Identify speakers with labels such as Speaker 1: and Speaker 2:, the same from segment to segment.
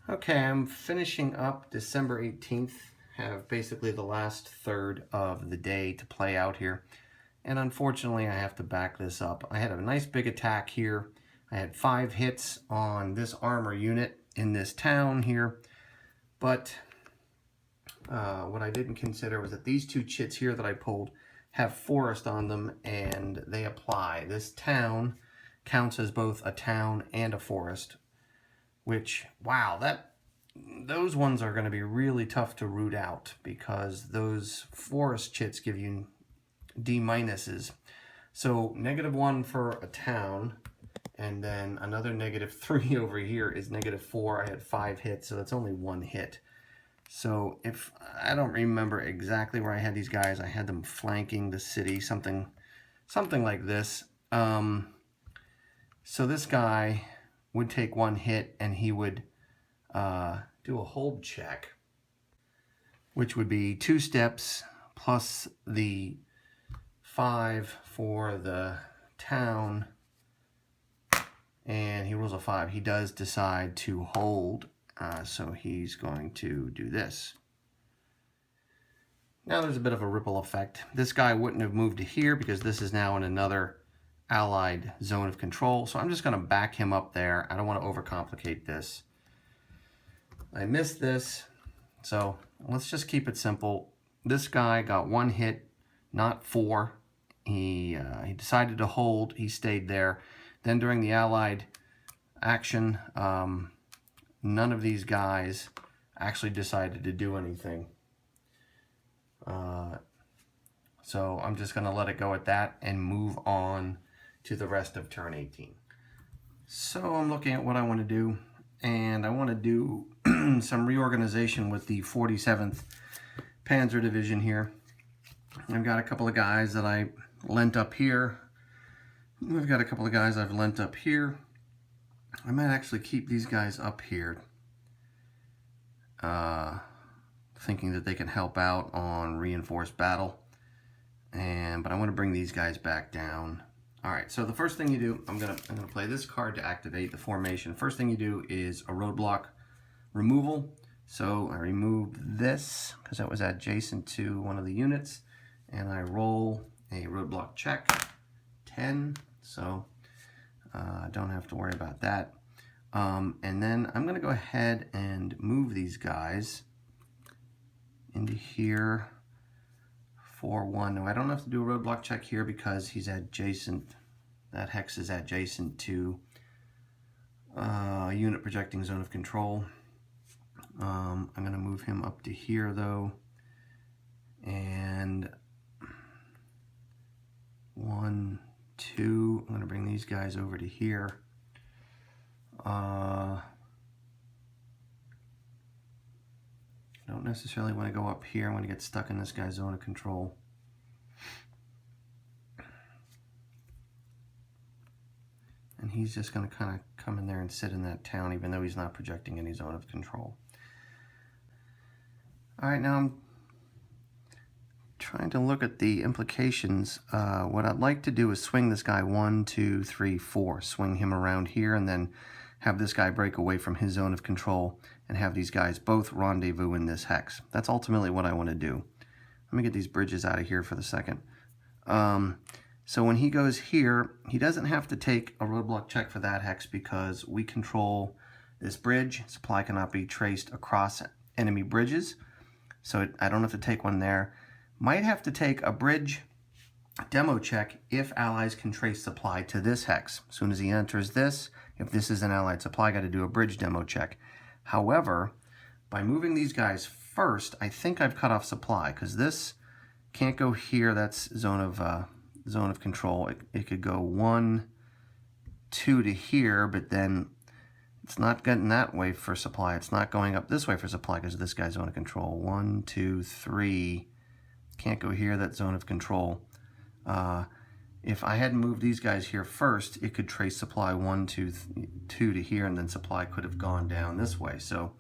Speaker 1: Okay, I'm finishing up December 18th. Have basically the last third of the day to play out here. And unfortunately, I have to back this up. I had a nice big attack here. I had 5 hits on this armor unit in this town here. But what I didn't consider was that these 2 chits here that I pulled have forest on them, and they apply. This town counts as both a town and a forest, which, wow, those ones are going to be really tough to root out because those forest chits give you D minuses. So -1 for a town, and then another -3 over here is -4. I had 5 hits, so that's only 1 hit. So if I don't remember exactly where I had these guys, I had them flanking the city, something like this. So this guy would take 1 hit, and he would do a hold check, which would be 2 steps plus the 5 for the town, and he rolls a 5. He does decide to hold, so he's going to do this. Now there's a bit of a ripple effect. This guy wouldn't have moved to here because this is now in another allied zone of control, so I'm just going to back him up there. I don't want to overcomplicate this. I missed this, so let's just keep it simple. This guy got 1 hit, not 4. He decided to hold. He stayed there. Then during the allied action, none of these guys actually decided to do anything. So I'm just going to let it go at that and move on to the rest of turn 18. So I'm looking at what I want to do, and I want to do some reorganization with the 47th Panzer Division here. I've got a couple of guys that I lent up here. We've got a couple of guys I've lent up here. I might actually keep these guys up here, thinking that they can help out on reinforced battle. But I want to bring these guys back down. All right, so the first thing you do, I'm gonna play this card to activate the formation. First thing you do is a roadblock removal. So I removed this because that was adjacent to one of the units, and I roll a roadblock check, 10. So I don't have to worry about that. And then I'm going to go ahead and move these guys into here for 1. Now I don't have to do a roadblock check here because he's adjacent. That hex is adjacent to a unit projecting zone of control. I'm going to move him up to here though, and 1, 2. I'm going to bring these guys over to here. I don't necessarily want to go up here. I want to get stuck in this guy's zone of control. And he's just going to kind of come in there and sit in that town, even though he's not projecting any zone of control. All right, now I'm trying to look at the implications. What I'd like to do is swing this guy 1, 2, 3, 4. Swing him around here and then have this guy break away from his zone of control and have these guys both rendezvous in this hex. That's ultimately what I want to do. Let me get these bridges out of here for the second. So when he goes here, he doesn't have to take a roadblock check for that hex because we control this bridge. Supply cannot be traced across enemy bridges, so I don't have to take one there. Might have to take a bridge demo check if allies can trace supply to this hex. As soon as he enters this, if this is an allied supply, I got to do a bridge demo check. However, by moving these guys first, I think I've cut off supply because this can't go here. That's zone of control. It could go 1, 2 to here, but then it's not getting that way for supply. It's not going up this way for supply because this guy's zone of control. 1, 2, 3. Can't go here. That's zone of control. If I hadn't moved these guys here first, it could trace supply 1, 2, 2 to here, and then supply could have gone down this way. So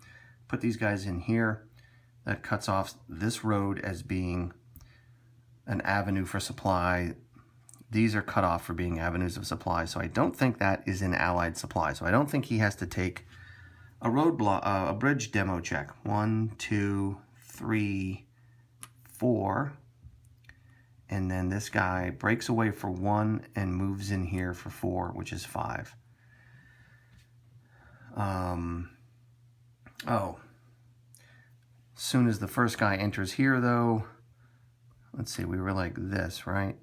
Speaker 1: put these guys in here. That cuts off this road as being an avenue for supply. These are cut off for being avenues of supply. So I don't think that is an allied supply. So I don't think he has to take a bridge demo check. 1, 2, 3, 4. And then this guy breaks away for 1 and moves in here for 4, which is 5. Oh. As soon as the first guy enters here, though, let's see, we were like this, right?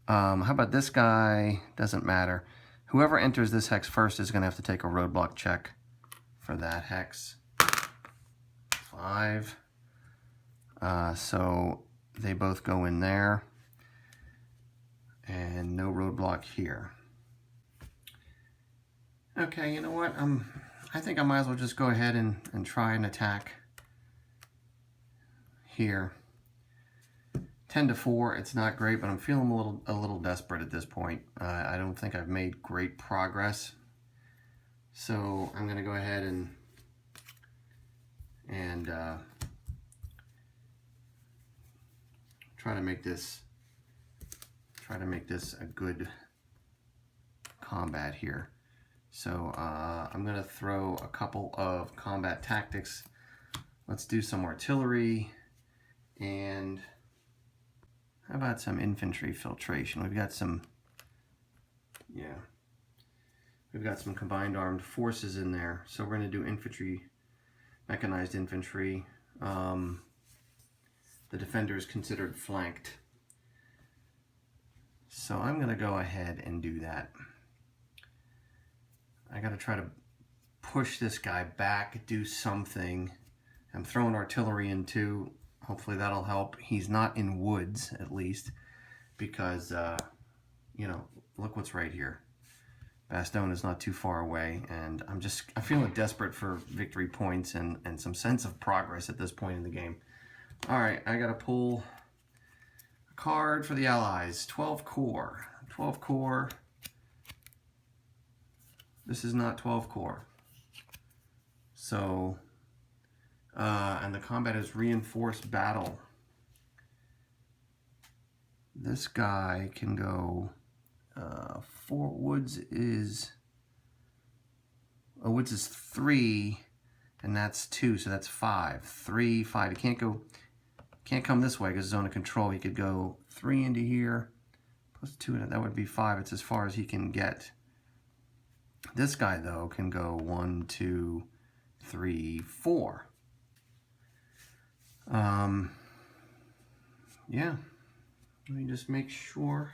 Speaker 1: How about this guy? Doesn't matter. Whoever enters this hex first is going to have to take a roadblock check for that hex. 5. So they both go in there. And no roadblock here. Okay, you know what? I think I might as well just go ahead and try and attack here. 10-4, it's not great, but I'm feeling a little desperate at this point. I don't think I've made great progress. So I'm going to go ahead and try to make this a good combat here. So I'm going to throw a couple of combat tactics. Let's do some artillery, and how about some infantry filtration? We've got some combined armed forces in there. So we're going to do infantry, mechanized infantry. The defender is considered flanked. So I'm going to go ahead and do that. I got to try to push this guy back, do something. I'm throwing artillery in too. Hopefully that'll help. He's not in woods, at least, because, you know, look what's right here. Bastogne is not too far away, and I'm feeling desperate for victory points and some sense of progress at this point in the game. All right, I got to pull card for the Allies. 12 core. 12 core. This is not 12 core. So, and the combat is reinforced battle. This guy can go, Woods is 3, and that's 2, so that's 5. 3, 5. He can't come this way because zone of control. He could go 3 into here, plus 2 in it. That would be 5. It's as far as he can get. This guy, though, can go 1, 2, 3, 4. Yeah. Let me just make sure.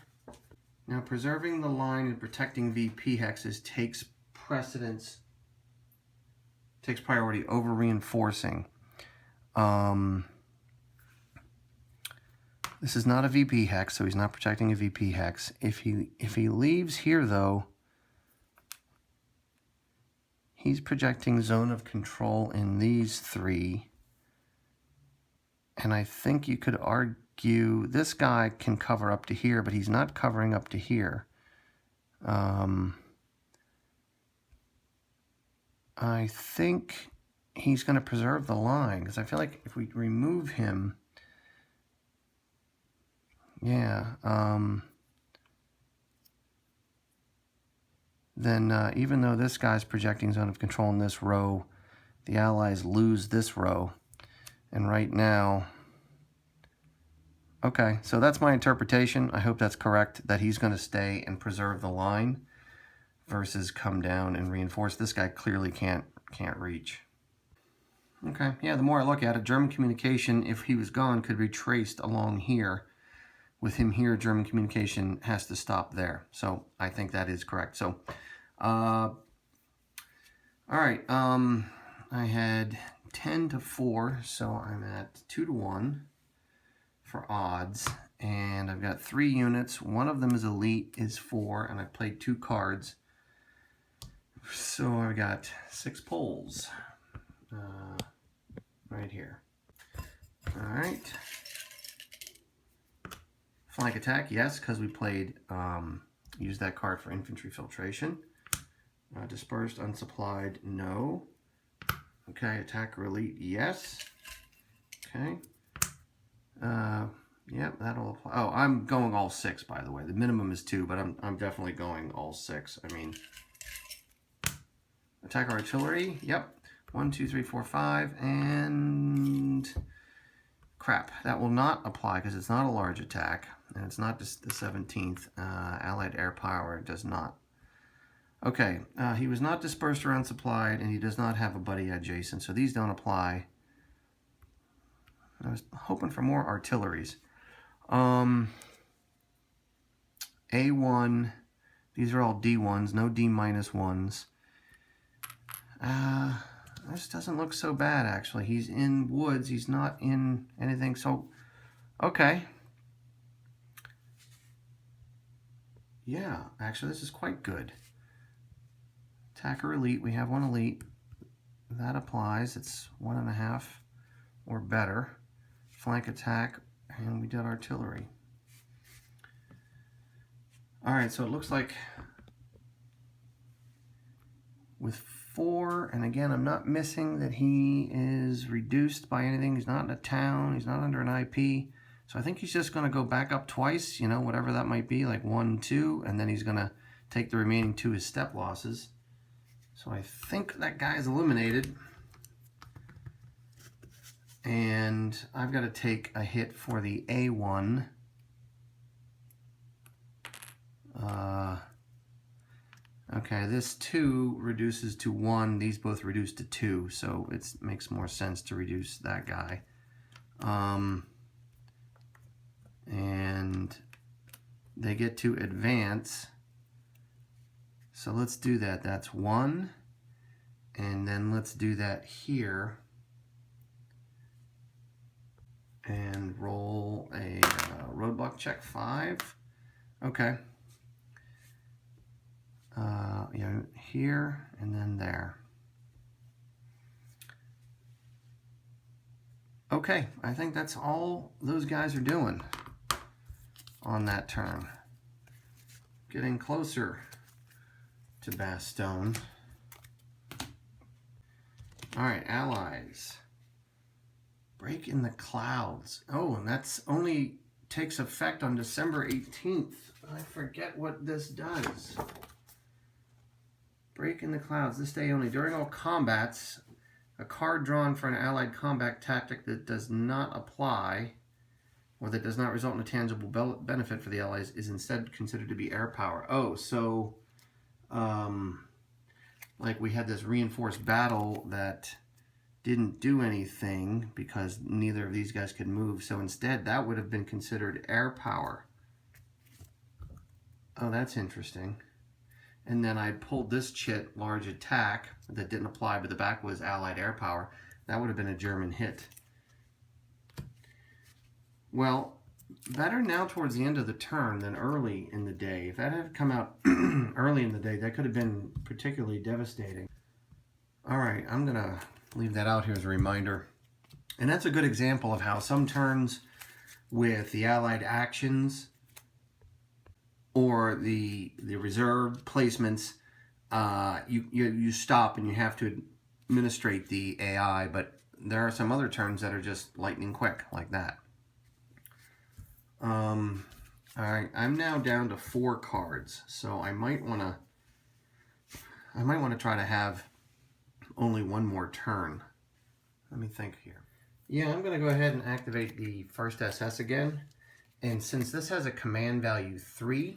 Speaker 1: Now, preserving the line and protecting VP hexes takes priority over reinforcing. This is not a VP hex, so he's not protecting a VP hex. If he leaves here, though, he's projecting zone of control in these 3. And I think you could argue this guy can cover up to here, but he's not covering up to here. I think he's going to preserve the line, because I feel like if we remove him, yeah, then even though this guy's projecting zone of control in this row, the Allies lose this row. And right now, okay, so that's my interpretation. I hope that's correct, that he's going to stay and preserve the line versus come down and reinforce. This guy clearly can't reach. Okay, yeah, the more I look at it, German communication, if he was gone, could be traced along here. With him here, German communication has to stop there. So I think that is correct. So, all right, I had 10-4, so I'm at 2-1 for odds, and I've got 3 units. One of them is elite, is 4, and I played 2 cards. So I've got 6 poles right here. All right. Flank attack, yes, because we played, used that card for infantry filtration. Dispersed, unsupplied, no. Okay, attacker elite, yes. Okay. Yep, that'll apply. Oh, I'm going all 6, by the way. The minimum is 2, but I'm definitely going all 6. I mean, attack artillery, yep. 1, 2, 3, 4, 5, and crap. That will not apply because it's not a large attack, and it's not just the 17th. Allied air power does not. Okay, he was not dispersed or unsupplied, and he does not have a buddy adjacent, so these don't apply. I was hoping for more artilleries. A1, these are all D1s, no D-1s. This doesn't look so bad, actually. He's in woods, he's not in anything, so, okay. Yeah, actually, this is quite good. Attacker elite, we have one elite. That applies, it's 1.5 or better. Flank attack, and we did artillery. All right, so it looks like with 4, and again, I'm not missing that he is reduced by anything. He's not in a town, he's not under an IP. So I think he's just going to go back up twice, you know, whatever that might be, like 1, 2, and then he's going to take the remaining 2 as step losses. So I think that guy is eliminated. And I've got to take a hit for the A1. Okay, this 2 reduces to 1. These both reduce to 2, so it makes more sense to reduce that guy. And they get to advance. So let's do that. That's 1. And then let's do that here. And roll a roadblock check 5. Okay. Yeah, here and then there. Okay, I think that's all those guys are doing on that turn. Getting closer to Bastogne. All right, allies. Break in the clouds. Oh, and that's only takes effect on December 18th. I forget what this does. Break in the clouds. This day only. During all combats, a card drawn for an allied combat tactic that does not apply or that does not result in a tangible benefit for the allies is instead considered to be air power. Oh, so like we had this reinforced battle that didn't do anything because neither of these guys could move. So instead, that would have been considered air power. Oh, that's interesting. And then I pulled this chit, large attack, that didn't apply, but the back was allied air power. That would have been a German hit. Well, better now towards the end of the turn than early in the day. If that had come out early in the day, that could have been particularly devastating. All right, I'm going to leave that out here as a reminder. And that's a good example of how some turns with the allied actions or the reserve placements, you stop and you have to administrate the AI, but there are some other turns that are just lightning quick like that. All right, I'm now down to 4 cards, so I might want to try to have only one more turn. Let me think here. Yeah, I'm going to go ahead and activate the first SS again. And since this has a command value 3,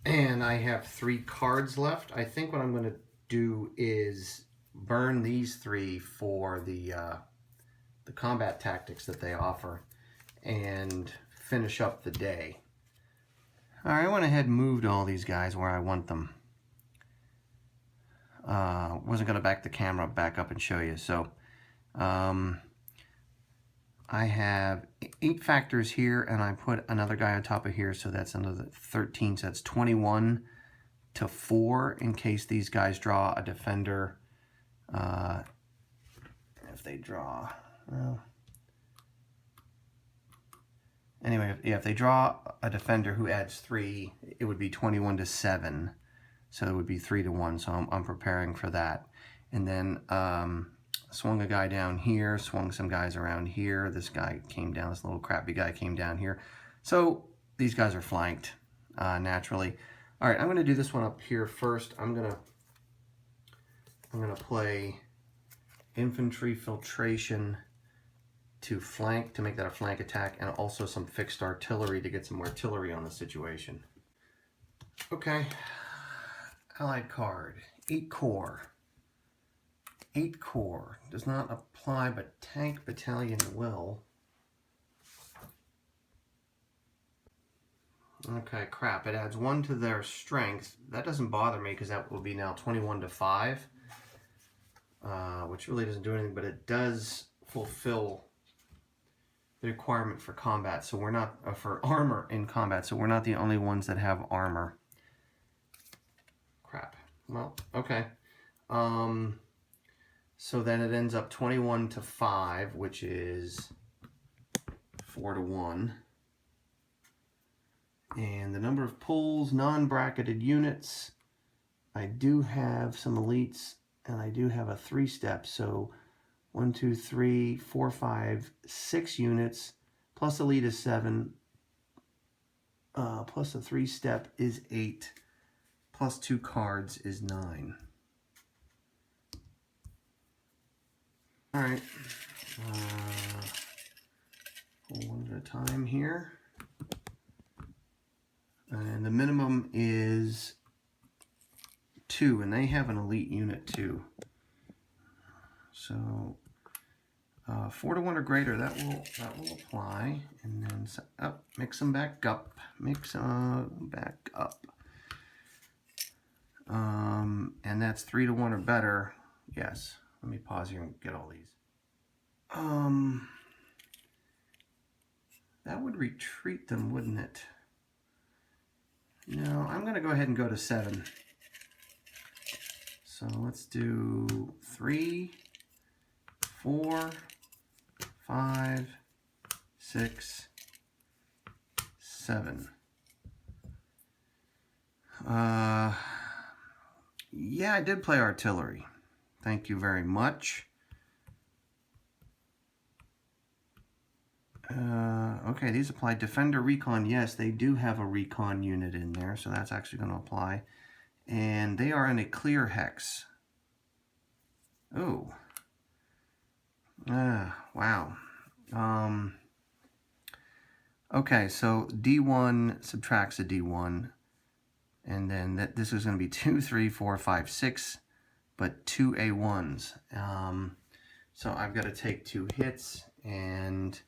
Speaker 1: and I have 3 cards left, I think what I'm going to do is burn these 3 for the combat tactics that they offer and finish up the day. All right, I went ahead and moved all these guys where I want them. Wasn't going to back the camera back up and show you, so I have 8 factors here, and I put another guy on top of here, so that's another 13, so that's 21 to 4 in case these guys draw a defender. If they draw, well, anyway, if they draw a defender who adds 3, it would be 21 to 7, so it would be 3 to 1, so I'm preparing for that. And then swung a guy down here, swung some guys around here. This guy came down, this little crappy guy came down here. So these guys are flanked naturally. All right, I'm going to do this one up here first. I'm gonna play infantry filtration to flank, to make that a flank attack, and also some fixed artillery to get some artillery on the situation. Okay, allied card, 8 corps. 8 corps does not apply, but tank battalion will. Okay, crap, it adds 1 to their strength. That doesn't bother me because that will be now 21 to 5, which really doesn't do anything, but it does fulfill the requirement for combat, so we're not, for armor in combat, so we're not the only ones that have armor. Crap. Well, okay. So then it ends up 21 to 5, which is 4 to 1. And the number of pulls, non-bracketed units, I do have some elites, and I do have a 3-step, so 1, 2, 3, 4, 5, 6 units, plus elite is 7, plus a 3-step is 8, plus 2 cards is 9. All right, one at a time here. And the minimum is 2, and they have an elite unit too. So 4 to 1 or greater, that will apply. And then mix them back up. Mix back up. And that's 3 to 1 or better. Yes. Let me pause here and get all these. That would retreat them, wouldn't it? No, I'm going to go ahead and go to 7. So let's do 3, 4, 5, 6, 7. Yeah, I did play artillery. Thank you very much. Okay, these apply. Defender recon, yes, they do have a recon unit in there, so that's actually going to apply. And they are in a clear hex. Oh. Wow. Okay, so D1 subtracts a D1, and then this is going to be 2, 3, 4, 5, 6, but 2 A1s. So I've got to take 2 hits, and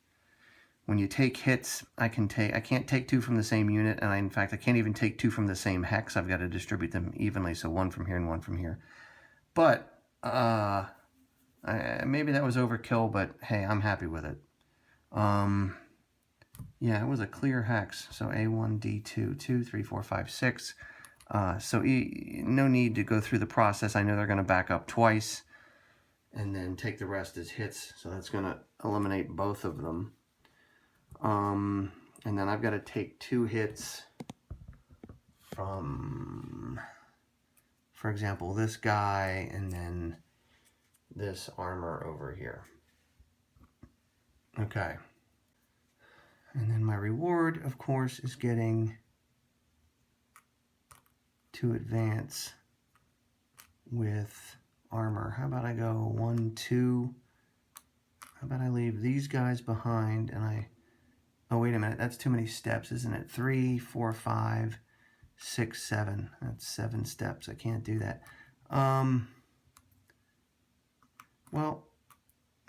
Speaker 1: when you take hits, I can't take 2 from the same unit, and in fact I can't even take 2 from the same hex. I've got to distribute them evenly, so 1 from here and 1 from here. But maybe that was overkill, but hey, I'm happy with it. Yeah, it was a clear hex. So A1, D2, 2, 3, 4, 5, 6. So no need to go through the process. I know they're going to back up twice and then take the rest as hits. So that's going to eliminate both of them. And then I've got to take 2 hits from, for example, this guy and then this armor over here. Okay. And then my reward, of course, is getting to advance with armor. How about I go 1, 2? How about I leave these guys behind and I... Oh, wait a minute. That's too many steps, isn't it? 3, 4, 5, 6, 7. That's 7 steps. I can't do that. Well,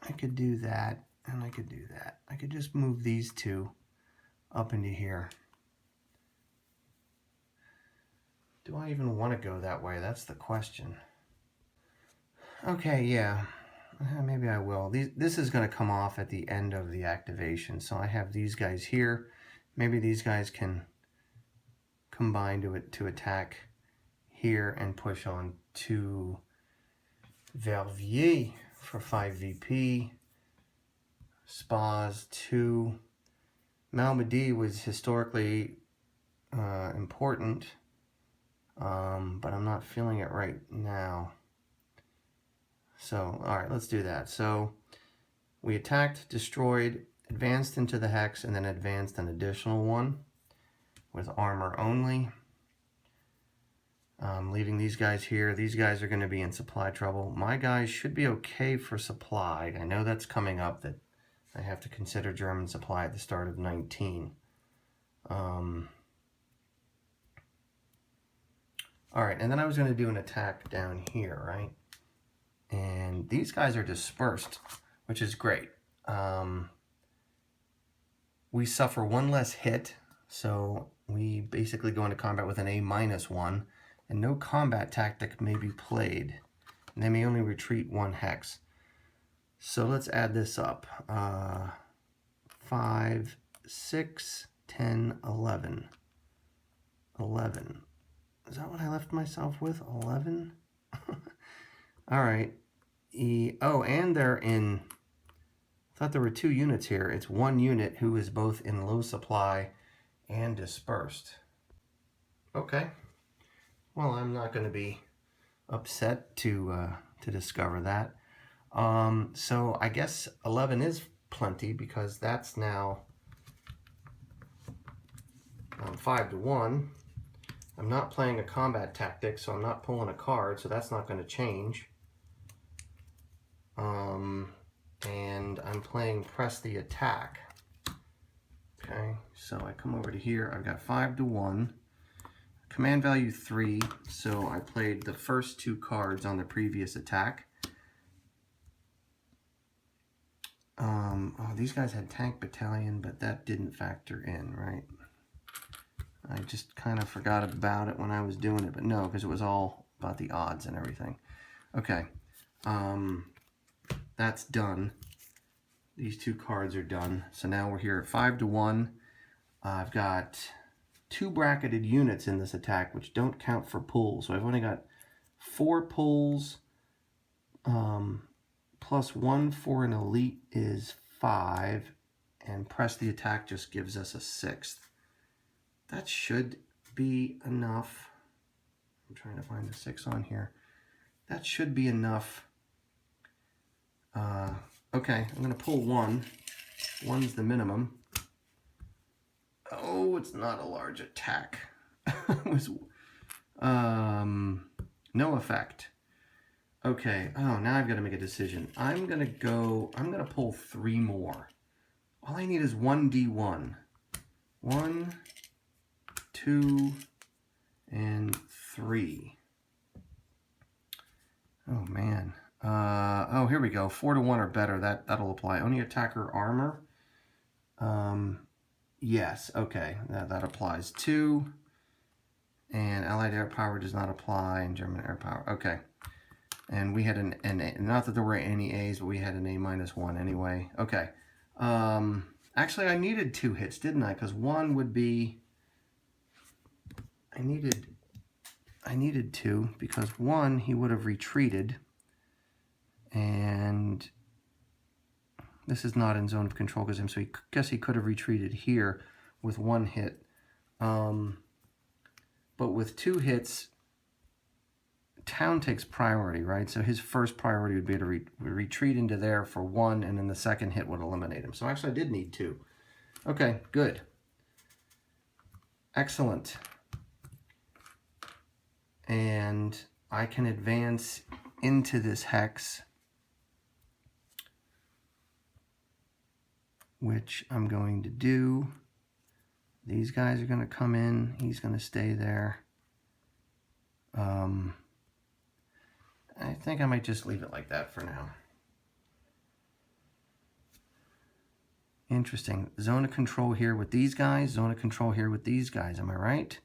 Speaker 1: I could do that, and I could do that. I could just move these 2 up into here. Do I even want to go that way? That's the question. Okay, yeah. Maybe I will. This is going to come off at the end of the activation. So I have these guys here. Maybe these guys can combine to attack here and push on to Verviers for 5 VP. Spas 2. Malmedy was historically important, but I'm not feeling it right now. So, all right, let's do that. So we attacked, destroyed, advanced into the hex, and then advanced an additional one with armor only. Leaving these guys here. These guys are going to be in supply trouble. My guys should be okay for supply. I know that's coming up, that I have to consider German supply at the start of 19. All right, and then I was going to do an attack down here, right? And these guys are dispersed, which is great. We suffer one less hit, so we basically go into combat with an A-1, and no combat tactic may be played. And they may only retreat 1 hex. So let's add this up. 5, 6, 10, 11. 11. Is that what I left myself with? 11? All right. Oh, and they're in... I thought there were 2 units here. It's 1 unit who is both in low supply and dispersed. Okay. Well, I'm not going to be upset to discover that. So I guess 11 is plenty, because that's now 5 to 1. I'm not playing a combat tactic, so I'm not pulling a card, so that's not going to change. And I'm playing press the attack. Okay, so I come over to here. I've got 5 to 1. Command value 3, so I played the first 2 cards on the previous attack. Oh, these guys had tank battalion, but that didn't factor in, right? I just kind of forgot about it when I was doing it, but no, because it was all about the odds and everything. Okay, that's done. These 2 cards are done. So now we're here at 5 to 1. I've got 2 bracketed units in this attack, which don't count for pulls. So I've only got 4 pulls, plus 1 for an elite is 5, and press the attack just gives us a 6th. That should be enough. I'm trying to find the 6 on here. That should be enough. Okay, I'm going to pull 1. 1's the minimum. Oh, it's not a large attack. It was, no effect. Okay, oh, now I've got to make a decision. I'm going to pull 3 more. All I need is 1d1. 1, 2, and 3. Oh, man. Oh, here we go. 4 to 1 or better. That'll apply. Only attacker armor. Yes, okay. That applies. 2. And Allied air power does not apply, and German air power. Okay. And we had an not that there were any A's, but we had an A-1 anyway. Okay. Actually, I needed 2 hits, didn't I? Because 1 would be... I needed 2, because 1, he would have retreated. And this is not in zone of control because so I guess he could have retreated here with 1 hit. But with 2 hits, town takes priority, right? So his first priority would be to retreat into there for 1, and then the second hit would eliminate him. So actually I did need 2. Okay, good. Excellent. And I can advance into this hex, which I'm going to do. These guys are going to come in. He's going to stay there. I think I might just leave it like that for now. Interesting. Zone of control here with these guys. Zone of control here with these guys. Am I right?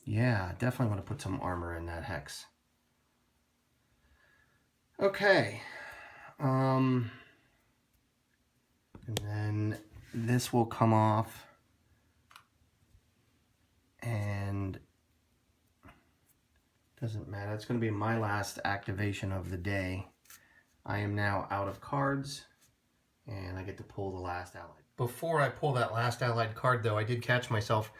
Speaker 1: Yeah, definitely want to put some armor in that hex. Okay. And then this will come off, and doesn't matter. It's going to be my last activation of the day. I am now out of cards, and I get to pull the last allied. Before I pull that last allied card, though, I did catch myself.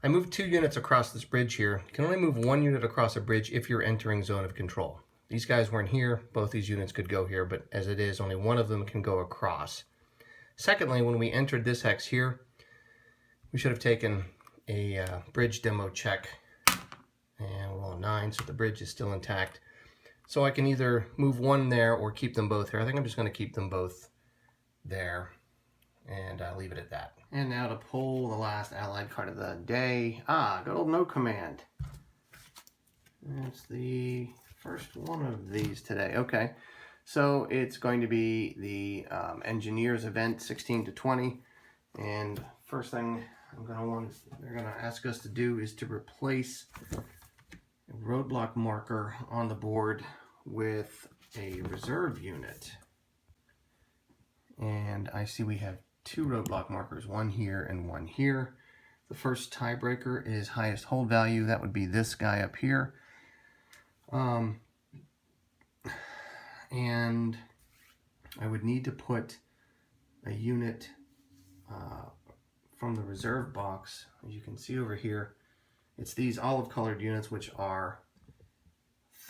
Speaker 1: I moved 2 units across this bridge here. You can only move 1 unit across a bridge if you're entering zone of control. These guys weren't here. Both these units could go here, but as it is, only 1 of them can go across. Secondly, when we entered this hex here, we should have taken a bridge demo check, and we're on 9, so the bridge is still intact. So I can either move one there or keep them both here. I think I'm just going to keep them both there and leave it at that. And now to pull the last Allied card of the day. Good old No Command. That's the first one of these today. Okay, so it's going to be the Engineers event 16 to 20. And first thing they're going to ask us to do is to replace a roadblock marker on the board with a reserve unit. And I see we have 2 roadblock markers, one here and one here. The first tiebreaker is highest hold value. That would be this guy up here. And I would need to put a unit from the reserve box. As you can see over here, it's these olive colored units, which are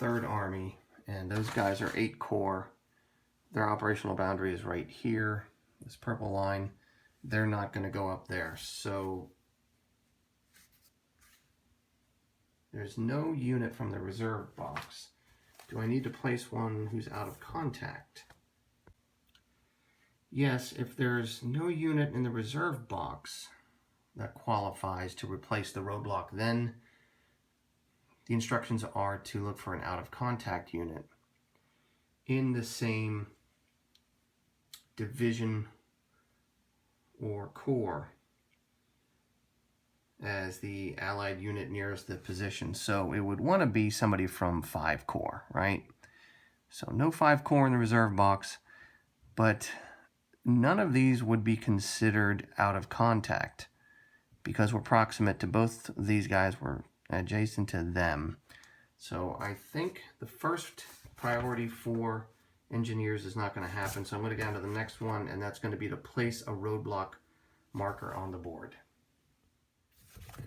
Speaker 1: 3rd Army, and those guys are 8 core. Their operational boundary is right here, this purple line. They're not going to go up there, so there's no unit from the reserve box. Do I need to place one who's out of contact? Yes, if there's no unit in the reserve box that qualifies to replace the roadblock, then the instructions are to look for an out of contact unit in the same division or corps as the Allied unit nearest the position. So it would want to be somebody from 5 corps, right? So no 5 corps in the reserve box, but none of these would be considered out of contact because we're proximate to both these guys. We're adjacent to them. So I think the first priority for Engineers is not going to happen. So I'm going to go down to the next one, and that's going to be to place a roadblock marker on the board.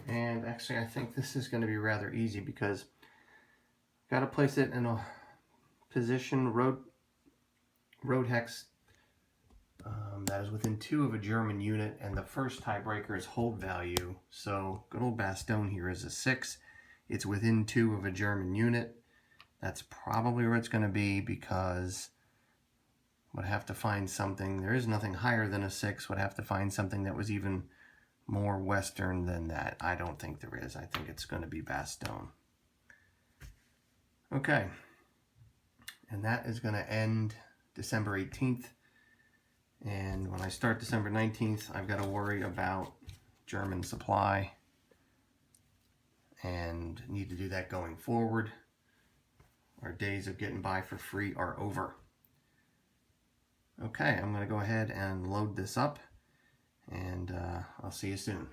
Speaker 1: And actually, I think this is going to be rather easy because I've got to place it in a position road hex that is within 2 of a German unit, and the first tiebreaker is hold value. So good old Bastogne here is a 6. It's within 2 of a German unit. That's probably where it's going to be because would have to find something. There is nothing higher than a 6. Would have to find something that was even more Western than that. I don't think there is. I think it's going to be Bastogne. Okay. And that is going to end December 18th. And when I start December 19th, I've got to worry about German supply and need to do that going forward. Our days of getting by for free are over. Okay, I'm going to go ahead and load this up, and I'll see you soon.